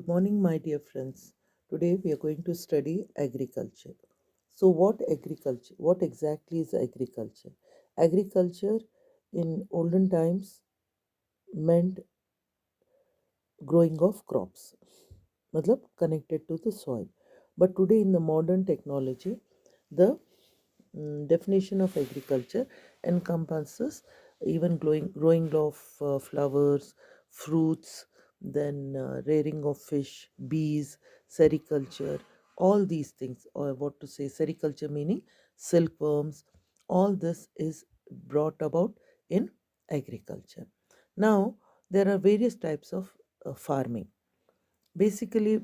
morning, my dear friends. Today we are going to study agriculture. So, what agriculture? What exactly is agriculture? Agriculture in olden times meant growing of crops, matlab connected to the soil. But today, in the modern technology, the definition of agriculture encompasses even growing of flowers, fruits, then rearing of fish, bees, sericulture, all these things, or what to say, sericulture meaning silkworms, all this is brought about in agriculture. Now, there are various types of farming. Basically,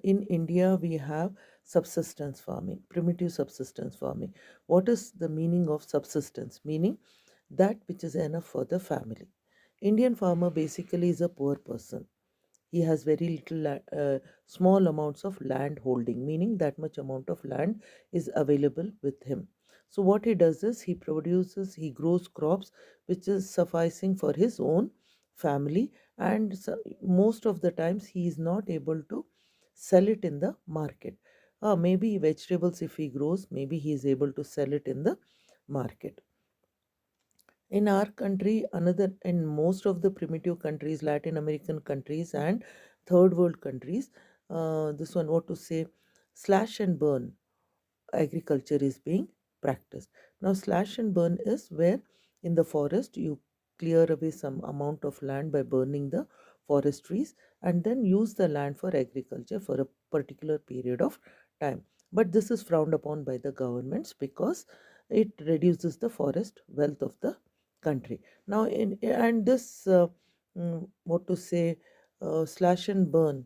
in India, we have subsistence farming, primitive subsistence farming. What is the meaning of subsistence? Meaning that which is enough for the family. Indian farmer basically is a poor person. He has very little small amounts of land holding, meaning that much amount of land is available with him. So what he does is he grows crops which is sufficing for his own family, and most of the times he is not able to sell it in the market. Maybe vegetables, if he grows, maybe he is able to sell it in the market. In our country, another, in most of the primitive countries, Latin American countries and third world countries, this one, what to say, slash and burn agriculture is being practiced. Now, slash and burn is where in the forest you clear away some amount of land by burning the forest trees and then use the land for agriculture for a particular period of time. But this is frowned upon by the governments because it reduces the forest wealth of the country. Now, in and this what to say, slash and burn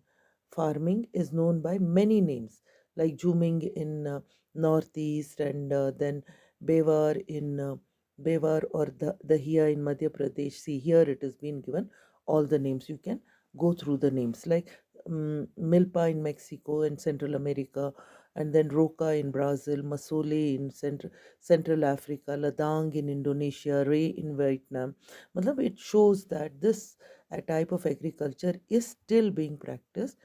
farming is known by many names, like Juming in northeast, and then Bewar in Bewar, or the Hiya in Madhya Pradesh. See, here it has been given all the names. You can go through the names, like Milpa in Mexico and Central America, and then Roca in Brazil, Masole in Central Africa, Ladang in Indonesia, Ray in Vietnam. Matlab, it shows that this type of agriculture is still being practiced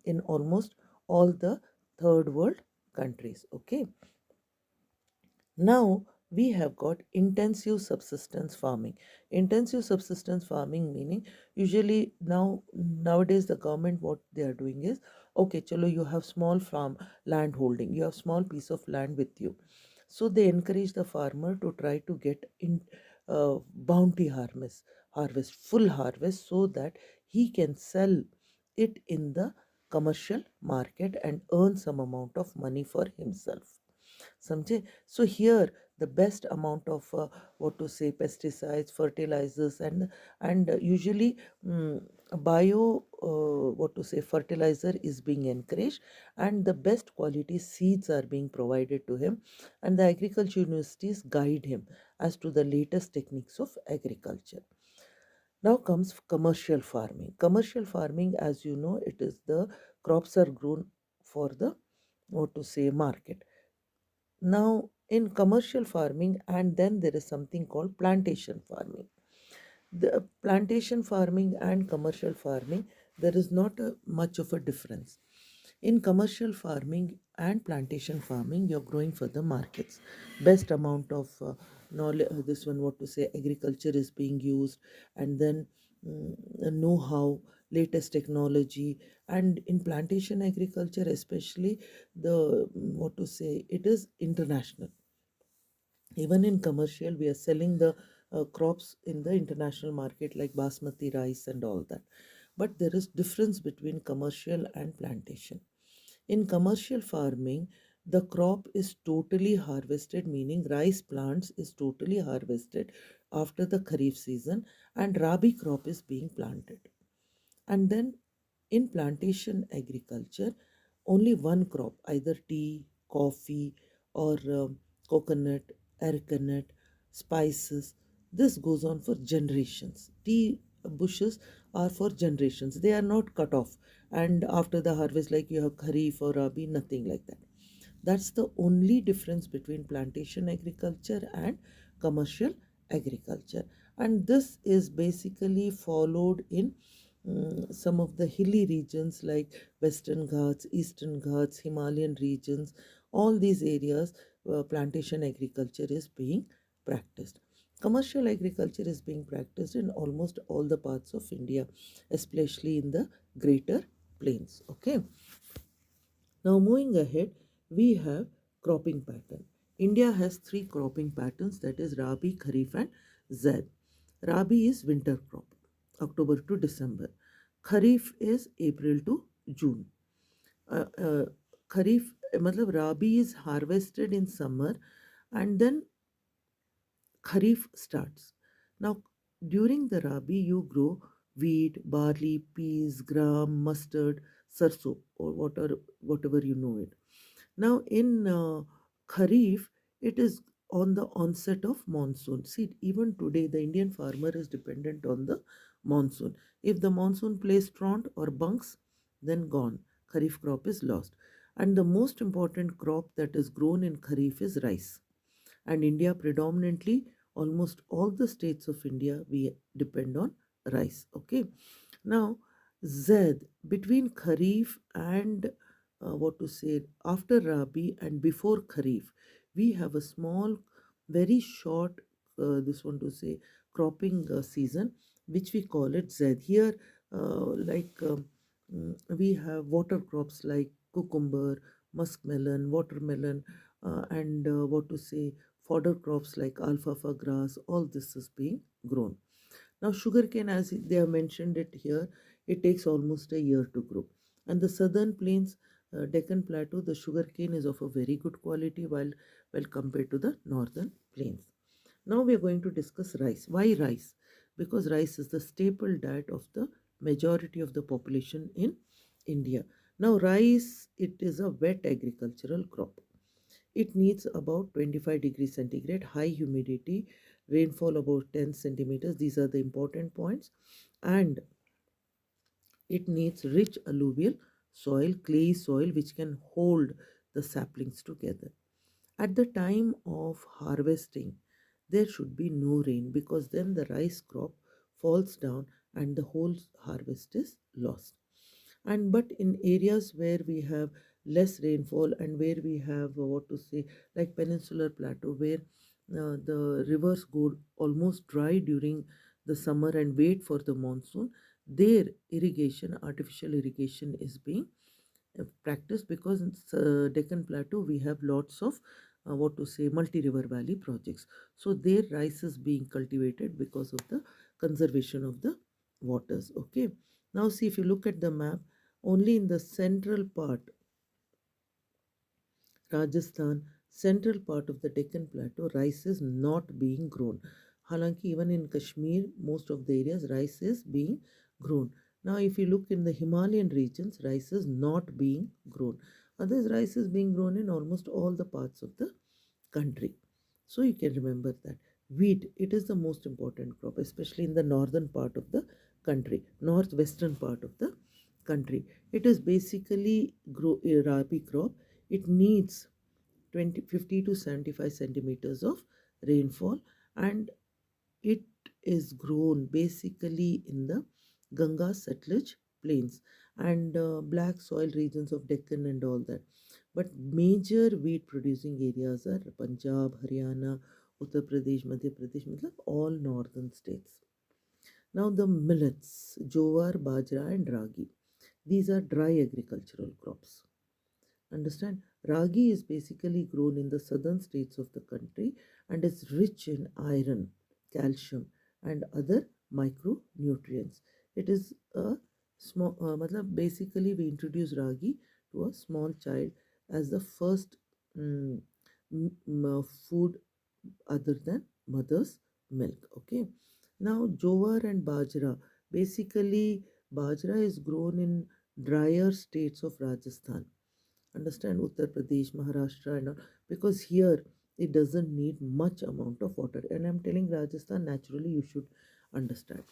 in almost all the third world countries. Okay, now we have got intensive subsistence farming. Intensive subsistence farming meaning, usually nowadays the government, what they are doing is, okay, chalo, you have small farm land holding, you have small piece of land with you, so they encourage the farmer to try to get in bounty harvest full harvest, so that he can sell it in the commercial market and earn some amount of money for himself. समझे. So here the best amount of what to say, pesticides, fertilizers, and usually bio what to say, fertilizer is being encouraged, and the best quality seeds are being provided to him, and the agriculture universities guide him as to the latest techniques of agriculture. Now comes commercial farming. Commercial farming, as you know, it is the crops are grown for the, what to say, market. Now, in commercial farming, and then there is something called plantation farming. The plantation farming and commercial farming, there is not much of a difference. In commercial farming and plantation farming, you're growing for the markets. Best amount of knowledge, this one, what to say, agriculture is being used, and then know-how, latest technology, and in plantation agriculture, especially the what to say, it is international. Even in commercial, we are selling the crops in the international market, like basmati rice and all that. But there is difference between commercial and plantation. In commercial farming, the crop is totally harvested, meaning rice plants is totally harvested after the Kharif season, and Rabi crop is being planted. And then in plantation agriculture, only one crop, either tea, coffee, or coconut, arecanut, spices, this goes on for generations. Tea bushes are for generations, they are not cut off, and after the harvest, like you have Kharif or Rabi, nothing like that. That's the only difference between plantation agriculture and commercial agriculture. And this is basically followed in some of the hilly regions like Western Ghats, Eastern Ghats, Himalayan regions, all these areas, plantation agriculture is being practiced. Commercial agriculture is being practiced in almost all the parts of India, especially in the greater plains. Okay. Now moving ahead, we have cropping pattern. India has three cropping patterns, that is Rabi, Kharif and Zaid. Rabi is winter crop, October to December. Kharif is April to June. Uh, uh, Kharif, matlab Rabi is harvested in summer and then Kharif starts. Now, during the Rabi, you grow wheat, barley, peas, gram, mustard, sarso, or whatever you know it. Now, in Kharif, it is on the onset of monsoon. See, even today, the Indian farmer is dependent on the monsoon. If the monsoon plays truant or bunks, then gone. Kharif crop is lost. And the most important crop that is grown in Kharif is rice. And India predominantly, almost all the states of India, we depend on rice. Okay. Now, Zaid, between Kharif and what to say, after Rabi and before Kharif, we have a small, very short, this one to say, cropping season, which we call it Zaid. Here, we have water crops like cucumber, muskmelon, watermelon, and what to say, fodder crops like alfalfa grass, all this is being grown. Now, sugarcane, as they have mentioned it here, it takes almost a year to grow. And the southern plains, Deccan Plateau, the sugarcane is of a very good quality while compared to the northern plains. Now we are going to discuss rice. Why rice? Because rice is the staple diet of the majority of the population in India. Now, rice, it is a wet agricultural crop. It needs about 25 degrees centigrade, high humidity, rainfall about 10 centimeters. These are the important points. And it needs rich alluvial soil, clay soil, which can hold the saplings together. At the time of harvesting, there should be no rain because then the rice crop falls down and the whole harvest is lost. And but in areas where we have less rainfall and where we have what to say, like peninsular plateau, where the rivers go almost dry during the summer and wait for the monsoon, there irrigation, artificial irrigation is being practiced because in Deccan Plateau we have lots of what to say, multi-river valley projects. So their rice is being cultivated because of the conservation of the waters. Okay. Now see, if you look at the map, only in the central part, Rajasthan, central part of the Deccan Plateau, rice is not being grown. Halanki, even in Kashmir, most of the areas, rice is being grown. Now, if you look in the Himalayan regions, rice is not being grown. Others, rice is being grown in almost all the parts of the country. So you can remember that. Wheat, it is the most important crop, especially in the northern part of the country, northwestern part of the country. It is basically a rabi crop. It needs 50 to 75 centimeters of rainfall, and it is grown basically in the Ganga Satluj plains and black soil regions of Deccan and all that. But major wheat producing areas are Punjab, Haryana, Uttar Pradesh, Madhya Pradesh, matlab all northern states. Now the millets, jowar, bajra and ragi. These are dry agricultural crops. Understand? Ragi is basically grown in the southern states of the country and is rich in iron, calcium, and other micronutrients. It is a small, basically, we introduce ragi to a small child as the first mm, food other than mother's milk. Okay. Now, jowar and bajra. Basically, bajra is grown in drier states of Rajasthan. Understand, Uttar Pradesh, Maharashtra, and all, because here it doesn't need much amount of water. And I'm telling Rajasthan, naturally, you should understand.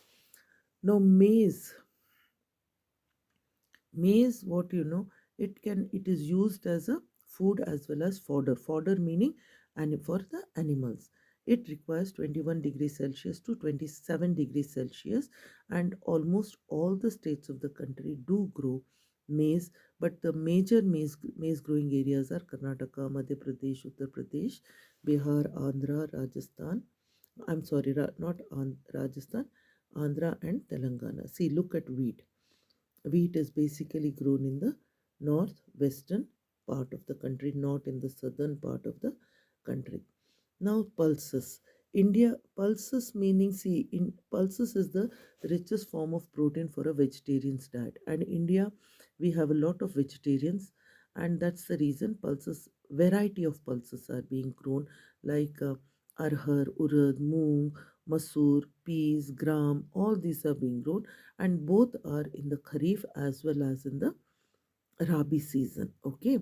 Now, maize, what you know, it is used as a food as well as fodder. Fodder meaning and for the animals. It requires 21 degrees Celsius to 27 degrees Celsius, and almost all the states of the country do grow maize, but the major maize growing areas are Karnataka, Madhya Pradesh, Uttar Pradesh, Bihar, Andhra, Rajasthan. I'm sorry, not Rajasthan, Andhra, and Telangana. See, look at wheat. Wheat is basically grown in the northwestern part of the country, not in the southern part of the country. Now, pulses. India, pulses meaning, see, in pulses is the richest form of protein for a vegetarian's diet. And India, we have a lot of vegetarians, and that's the reason pulses, variety of pulses are being grown, like arhar, urad, moong, masoor, peas, gram, all these are being grown, and both are in the Kharif as well as in the Rabi season. Okay.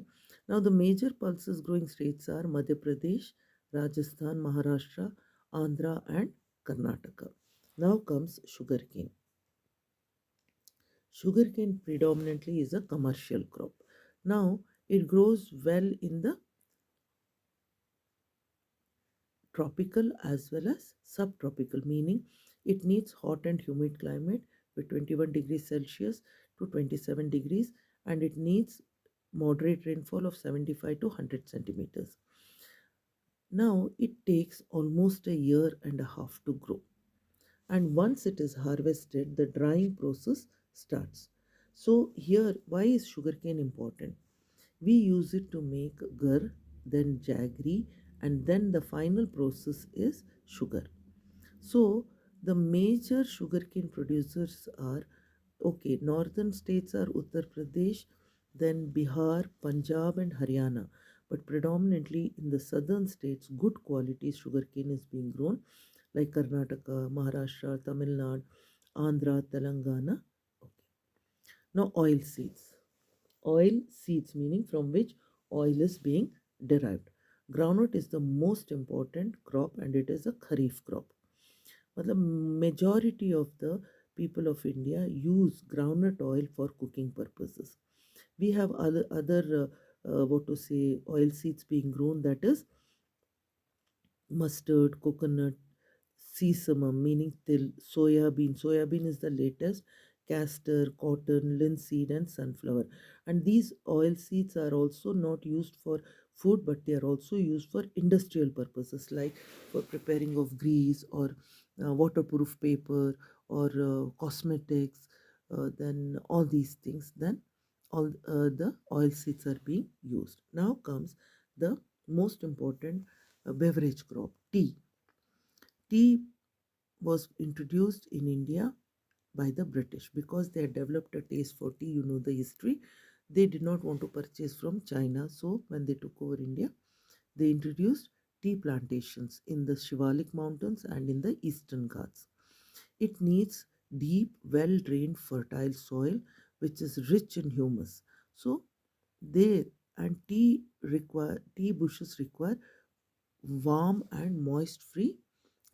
Now the major pulses growing states are Madhya Pradesh, Rajasthan, Maharashtra, Andhra, and Karnataka. Now comes sugarcane. Sugarcane predominantly is a commercial crop. Now it grows well in the tropical as well as subtropical, meaning it needs hot and humid climate with 21 degrees Celsius to 27 degrees, and it needs moderate rainfall of 75 to 100 centimeters. Now it takes almost a year and a half to grow, and once it is harvested, the drying process starts. So here, why is sugarcane important? We use it to make gur, then jaggery, and then the final process is sugar. So the major sugarcane producers are, okay, northern states are Uttar Pradesh, then Bihar, Punjab, and Haryana. But predominantly in the southern states, good quality sugarcane is being grown, like Karnataka, Maharashtra, Tamil Nadu, Andhra, Telangana. Okay. Now, oil seeds. Oil seeds meaning from which oil is being derived. Groundnut is the most important crop, and it is a kharif crop. But the majority of the people of India use groundnut oil for cooking purposes. We have other what to say, oil seeds being grown, that is mustard, coconut, sesame meaning till, soya bean. Soya bean is the latest, castor, cotton, linseed, and sunflower. And these oil seeds are also not used for food, but they are also used for industrial purposes, like for preparing of grease or waterproof paper or cosmetics. Then all these things. Then all the oil seeds are being used. Now comes the most important beverage crop, tea. Tea was introduced in India by the British because they had developed a taste for tea. You know the history. They did not want to purchase from China, so when they took over India, they introduced tea plantations in the Shivalik Mountains and in the Eastern Ghats. It needs deep, well drained, fertile soil which is rich in humus. So, they and tea bushes require warm and moist free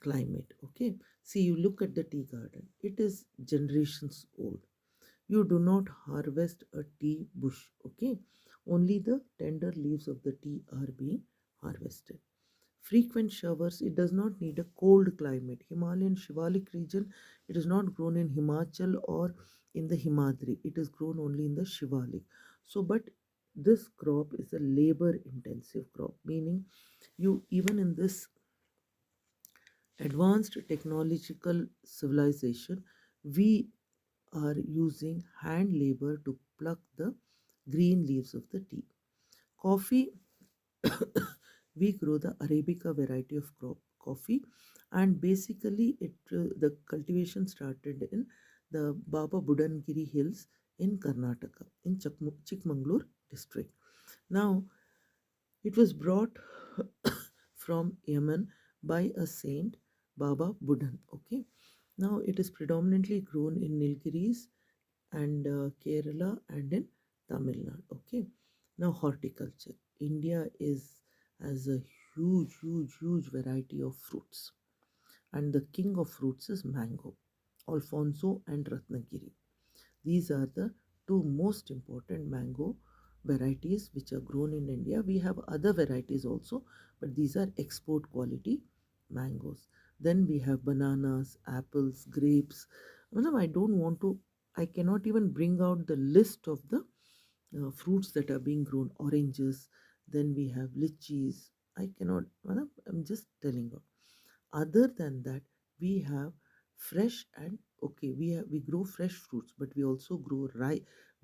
climate. Okay, see, you look at the tea garden, it is generations old. You do not harvest a tea bush. Okay, only the tender leaves of the tea are being harvested. Frequent showers, it does not need a cold climate. Himalayan Shivalik region, it is not grown in Himachal or in the Himadri, it is grown only in the Shivalik. So but this crop is a labor intensive crop, meaning you, even in this advanced technological civilization, we are using hand labor to pluck the green leaves of the tea. Coffee, we grow the Arabica variety of crop coffee, and basically the cultivation started in the Baba Budangiri Hills in Karnataka, in Chikmagalur district. Now, it was brought from Yemen by a saint, Baba Buddhan. Okay. Now it is predominantly grown in Nilgiris and Kerala and in Tamil Nadu. Okay. Now horticulture. India is has a huge variety of fruits, and the king of fruits is mango, Alfonso and Ratnagiri. These are the two most important mango varieties which are grown in India. We have other varieties also, but these are export quality mangoes. Then we have bananas, apples, grapes. I don't want to, I cannot even bring out the list of the fruits that are being grown. Oranges, then we have lychees. I cannot, I'm just telling you. Other than that, we have fresh and okay, we grow fresh fruits, but we also grow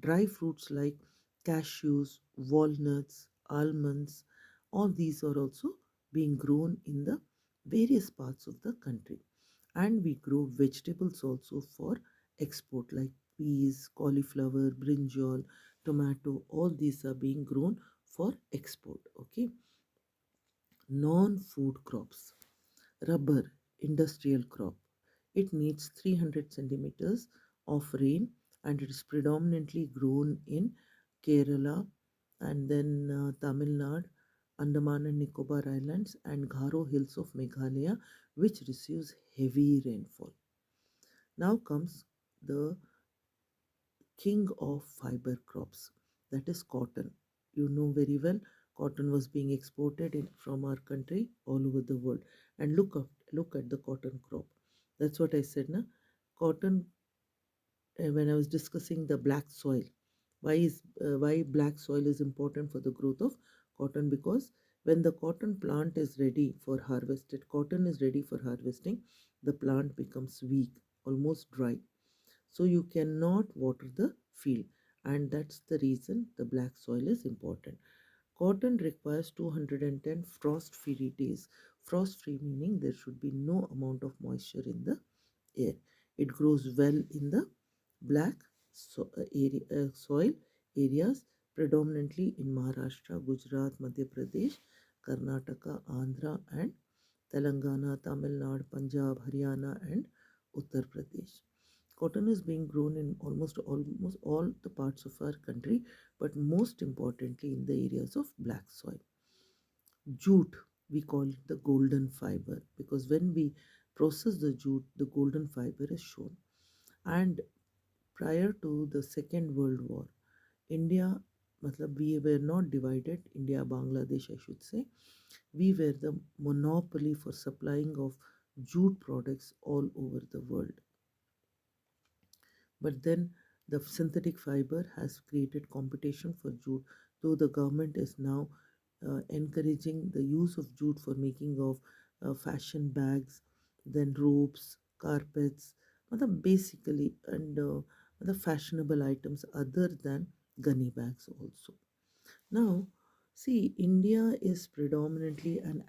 dry fruits like cashews, walnuts, almonds. All these are also being grown in the various parts of the country. And we grow vegetables also for export like peas, cauliflower, brinjal, tomato. All these are being grown for export. Okay, non-food crops. Rubber, industrial crop. It needs 300 centimeters of rain and it is predominantly grown in Kerala and then Tamil Nadu, Andaman and Nicobar Islands, and Garo Hills of Meghalaya, which receives heavy rainfall. Now comes the king of fiber crops, that is cotton. You know very well, cotton was being exported from our country all over the world. And look at the cotton crop. That's what I said, na? Cotton. When I was discussing the black soil, why black soil is important for the growth of cotton? Because when the cotton plant is ready for harvested, cotton is ready for harvesting, the plant becomes weak, almost dry, so you cannot water the field, and that's the reason the black soil is important. Cotton requires 210 frost free days. Frost free meaning there should be no amount of moisture in the air. It grows well in the black soil areas, predominantly in Maharashtra, Gujarat, Madhya Pradesh, Karnataka, Andhra, and Telangana, Tamil Nadu, Punjab, Haryana, and Uttar Pradesh. Cotton is being grown in almost all the parts of our country, but most importantly in the areas of black soil. Jute, we call it the golden fiber because when we process the jute, the golden fiber is shown. And prior to the Second World War, India, we were not divided, India, Bangladesh, I should say. We were the monopoly for supplying of jute products all over the world. But then the synthetic fiber has created competition for jute, though the government is now encouraging the use of jute for making of fashion bags, then ropes, carpets, basically, and the fashionable items other than gunny bags also. Now, see, India is predominantly an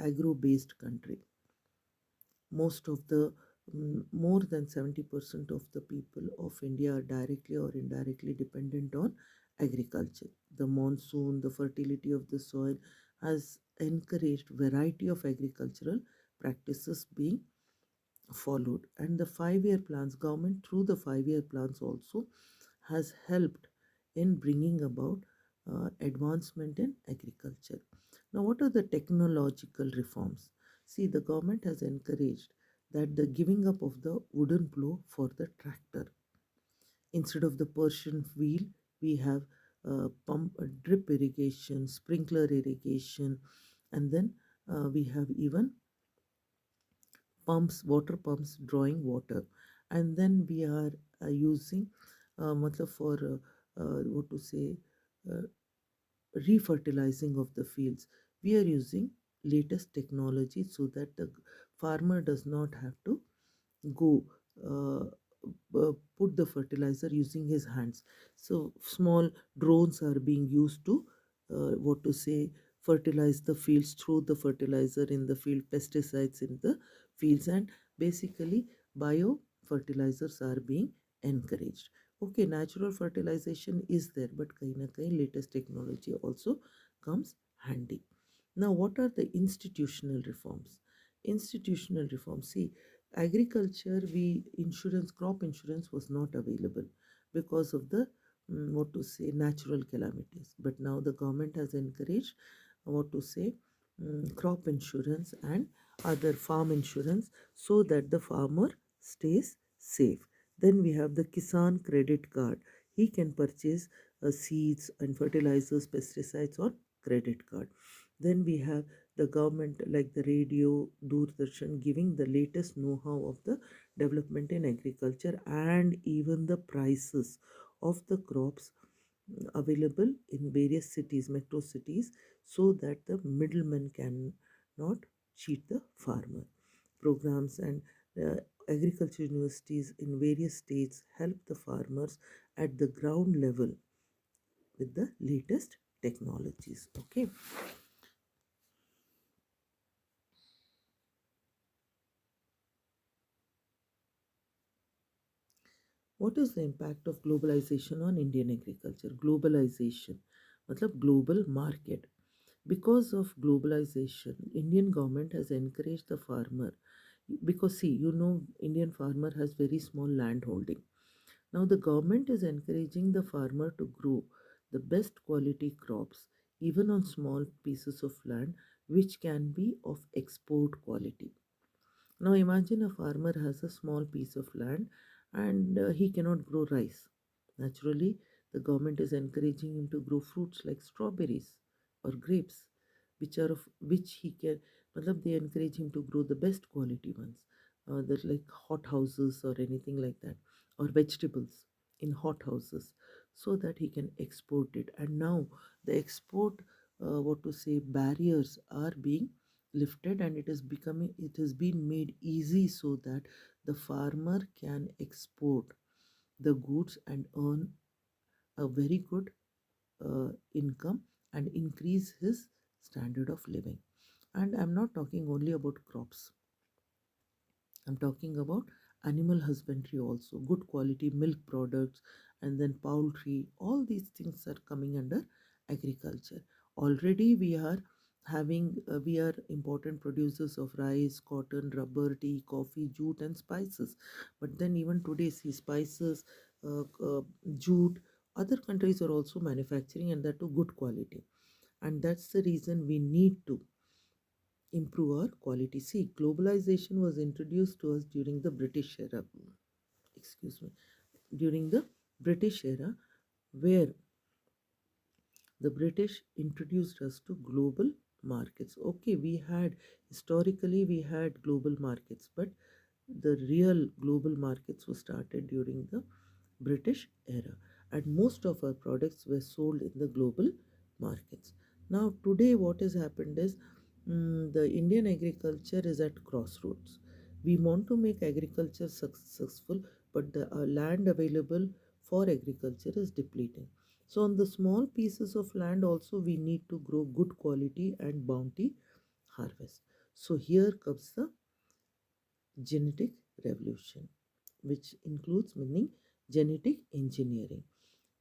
agro-based country. Most of the more than 70% of the people of India are directly or indirectly dependent on agriculture. The monsoon, the fertility of the soil has encouraged variety of agricultural practices being followed. And the 5 year plans, government through the 5 year plans also has helped in bringing about advancement in agriculture. Now, what are the technological reforms? See, the government has encouraged that the giving up of the wooden plow for the tractor. Instead of the Persian wheel, we have drip irrigation, sprinkler irrigation, and then we have even pumps, water pumps drawing water. And then we are using for what to say, uh, refertilizing of the fields. We are using latest technology so that the farmer does not have to go uh, put the fertilizer using his hands. So small drones are being used to what to say, fertilize the fields, throw the fertilizer in the field, pesticides in the fields, and basically bio fertilizers are being encouraged. Okay, natural fertilization is there, but kahin na kahin latest technology also comes handy. Now, what are the institutional reforms? Institutional reforms. See, agriculture, insurance, crop insurance was not available because of the what to say, natural calamities. But now the government has encouraged what to say, crop insurance and other farm insurance so that the farmer stays safe. Then we have the Kisan credit card. He can purchase seeds and fertilizers, pesticides on credit card. Then we have the government, like the radio, Doordarshan, giving the latest know-how of the development in agriculture and even the prices of the crops available in various cities, metro cities, so that the middlemen can not cheat the farmer. Programs and uh, agriculture universities in various states help the farmers at the ground level with the latest technologies. Okay. What is the impact of globalization on Indian agriculture? Globalization, matlab global market. Because of globalization, Indian government has encouraged the farmer. Because see, Indian farmer has very small land holding. Now the government is encouraging the farmer to grow the best quality crops, even on small pieces of land, which can be of export quality. Now imagine a farmer has a small piece of land and he cannot grow rice. Naturally, the government is encouraging him to grow fruits like strawberries or grapes, which he can. Matlab they encourage him to grow the best quality ones, that like hot houses or anything like that, or vegetables in hot houses, so that he can export it. And now the export, what to say, barriers are being lifted, and it has been made easy so that the farmer can export the goods and earn a very good income and increase his standard of living. And I'm not talking only about crops, I'm talking about animal husbandry also, good quality milk products, and then poultry. All these things are coming under agriculture. Already we are important producers of rice, cotton, rubber, tea, coffee, jute, and spices. But then even today, see spices, jute, other countries are also manufacturing, and that to good quality. And that's the reason we need to improve our quality. See, globalization was introduced to us during the British era. Excuse me. During the British era, where the British introduced us to global markets. Okay, we had global markets, but the real global markets were started during the British era, and most of our products were sold in the global markets. Now, today, what has happened is the Indian agriculture is at crossroads. We want to make agriculture successful, but the land available for agriculture is depleting. So, on the small pieces of land, also we need to grow good quality and bounty harvest. So, here comes the genetic revolution, which includes meaning genetic engineering.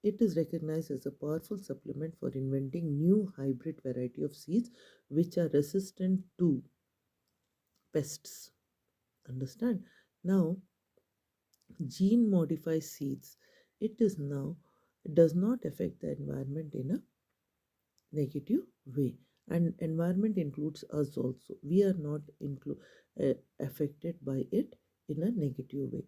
It is recognized as a powerful supplement for inventing new hybrid variety of seeds which are resistant to pests. Understand? Now, gene modified seeds. It is now it does not affect the environment in a negative way, and environment includes us also. We are not affected by it in a negative way.